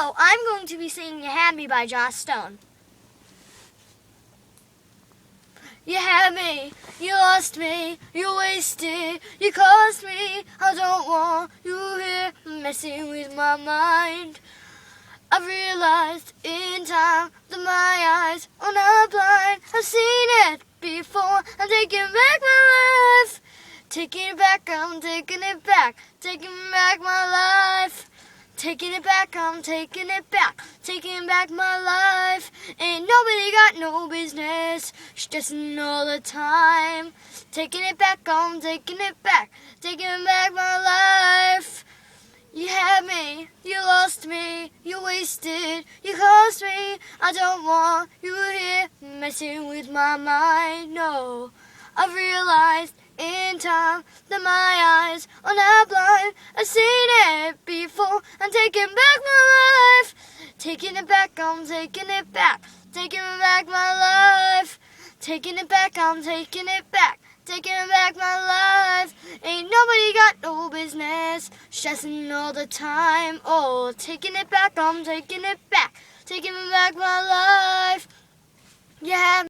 Hello, I'm going to be singing You Had Me by Joss Stone. You had me, you lost me, you wasted, you cost me. I don't want you here messing with my mind. I've realized in time that my eyes are not blind. I've seen it before. I'm taking back my life. Taking it back, I'm taking it back. Taking back my life. Taking it back, I'm taking it back. Taking back my life. Ain't nobody got no business stressing all the time. Taking it back, I'm taking it back. Taking back my life. You had me, you lost me, you wasted, you cost me. I don't want you here messing with my mind, no. I've realized in time that my eyes are not blind. I've seen it before. I'm taking back my life. Taking it back, I'm taking it back. Taking back my life. Taking it back, I'm taking it back. Taking back my life. Ain't nobody got no business stressing all the time. Oh, taking it back, I'm taking it back. Taking back my life. Yeah.